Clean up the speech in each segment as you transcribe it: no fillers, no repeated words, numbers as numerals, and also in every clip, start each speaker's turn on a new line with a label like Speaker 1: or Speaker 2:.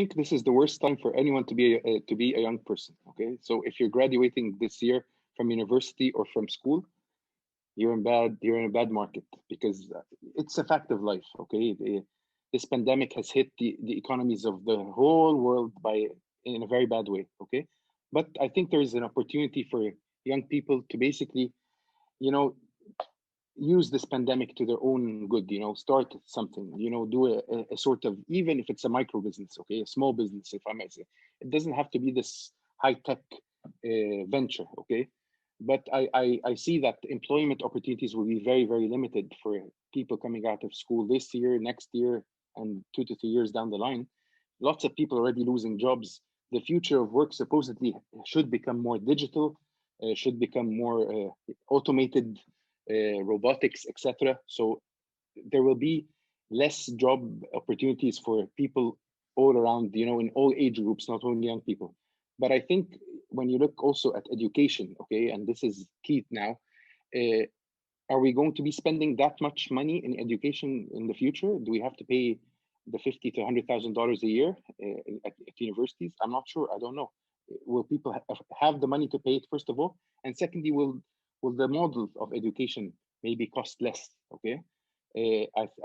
Speaker 1: think this is the worst time for anyone to be a young person. Okay, so if you're graduating this year from university or from school, you're in a bad market because it's a fact of life. Okay, this pandemic has hit the economies of the whole world in a very bad way. Okay, but I think there is an opportunity for young people to basically, you know, use this pandemic to their own good. Start something. Do a sort of, even if it's a micro business, okay, a small business, if I may say. It doesn't have to be this high tech venture. Okay, but I see that employment opportunities will be very, very limited for people coming out of school this year, next year, and 2 to 3 years down the line. Lots of people already losing jobs. The future of work supposedly should become more digital, should become more automated, robotics, etc. So there will be less job opportunities for people all around, in all age groups, not only young people. But I think when you look also at education, okay, and this is key now, are we going to be spending that much money in education in the future? Do we have to pay the $50,000 to $100,000 a year at universities? I'm not sure. I don't know. Will people have the money to pay it, first of all? And secondly, will the model of education maybe cost less? Okay,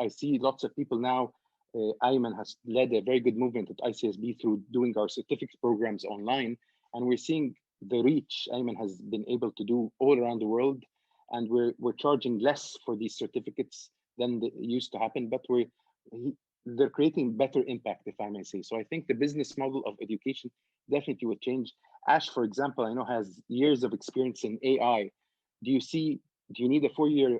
Speaker 1: I see lots of people now. Ayman has led a very good movement at ICSB through doing our certificate programs online, and we're seeing the reach Ayman has been able to do all around the world, and we're charging less for these certificates than used to happen, but they're creating better impact, if I may say. So I think the business model of education definitely would change. Ash, for example, I know has years of experience in AI. Do you need a 4-year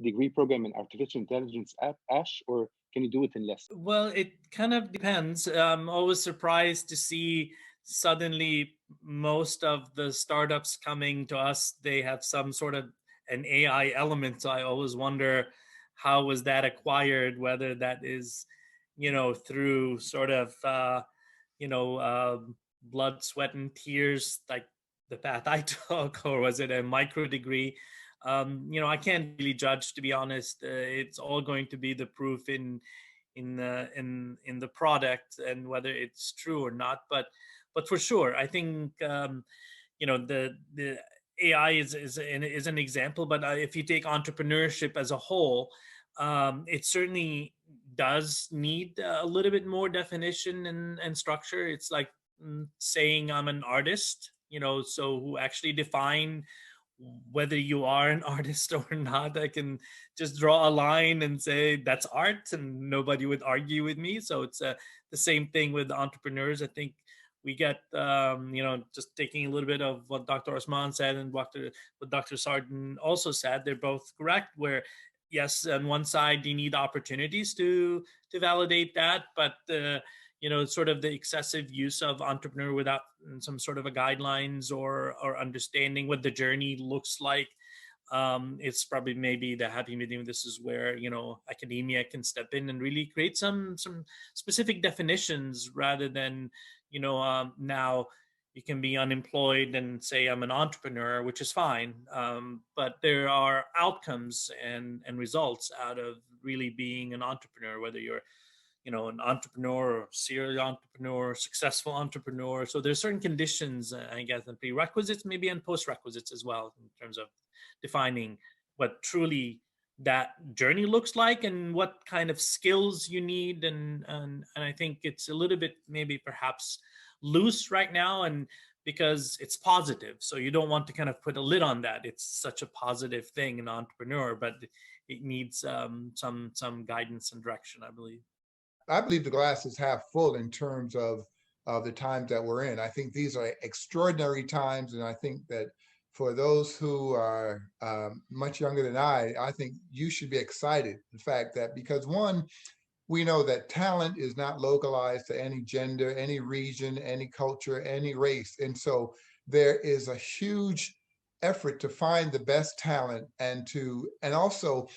Speaker 1: degree program in artificial intelligence, Ash, or can you do it in less?
Speaker 2: Well, it kind of depends. I'm always surprised to see suddenly most of the startups coming to us, they have some sort of an AI element. So I always wonder, how was that acquired? Whether that is, through sort of, blood, sweat, and tears, like the path I took, or was it a micro degree? I can't really judge, to be honest. It's all going to be the proof in the product and whether it's true or not. But for sure, I think the AI is an example. But if you take entrepreneurship as a whole, it certainly does need a little bit more definition and structure. It's like saying I'm an artist, so who actually define whether you are an artist or not. I can just draw a line and say that's art, and nobody would argue with me. So it's the same thing with entrepreneurs. I think we get, just taking a little bit of what Dr. Osman said and what Dr. Sarden also said. They're both correct. Where yes, on one side you need opportunities to validate that, but sort of the excessive use of entrepreneur without some sort of a guidelines or understanding what the journey looks like. It's probably maybe the happy medium. This is where, academia can step in and really create some specific definitions rather than, now you can be unemployed and say I'm an entrepreneur, which is fine. But there are outcomes and results out of really being an entrepreneur, whether you're an entrepreneur or serial entrepreneur, successful entrepreneur. So there's certain conditions, I guess, and prerequisites, maybe, and post-requisites as well, in terms of defining what truly that journey looks like and what kind of skills you need. And I think it's a little bit maybe perhaps loose right now, and because it's positive. So you don't want to kind of put a lid on that. It's such a positive thing, an entrepreneur, but it needs some guidance and direction, I believe.
Speaker 3: I believe the glass is half full in terms of the times that we're in. I think these are extraordinary times, and I think that for those who are much younger than I think you should be excited. The fact that, because one, we know that talent is not localized to any gender, any region, any culture, any race. And so there is a huge effort to find the best talent and also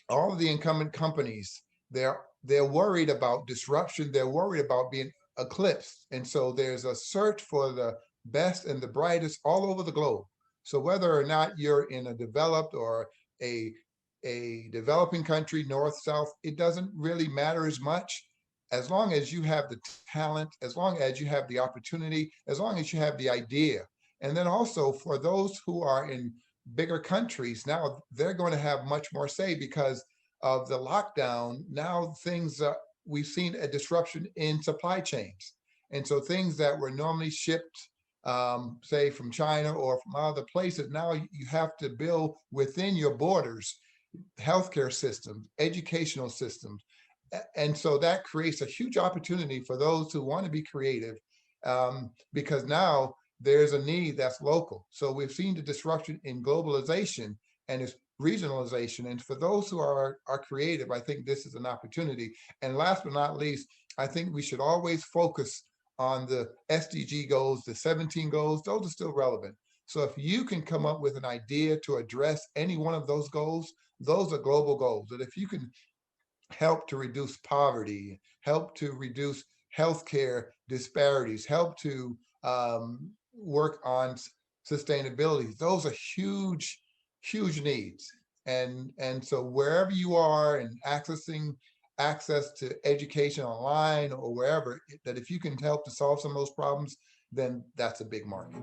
Speaker 3: all of the incumbent companies, they're worried about disruption. They're worried about being eclipsed. And so there's a search for the best and the brightest all over the globe. So whether or not you're in a developed or a developing country, north, south, it doesn't really matter as much as long as you have the talent, as long as you have the opportunity, as long as you have the idea. And then also for those who are in bigger countries, now they're going to have much more say because of the lockdown. Now things, we've seen a disruption in supply chains. And so things that were normally shipped, say from China or from other places, now you have to build within your borders healthcare systems, educational systems. And so that creates a huge opportunity for those who want to be creative, because now there's a need that's local. So we've seen the disruption in globalization and its regionalization. And for those who are creative, I think this is an opportunity. And last but not least, I think we should always focus on the SDG goals, the 17 goals. Those are still relevant. So if you can come up with an idea to address any one of those goals, those are global goals. And if you can help to reduce poverty, help to reduce healthcare disparities, help to work on sustainability, those are huge, huge needs. And so wherever you are and access to education online or wherever, that if you can help to solve some of those problems, then that's a big market.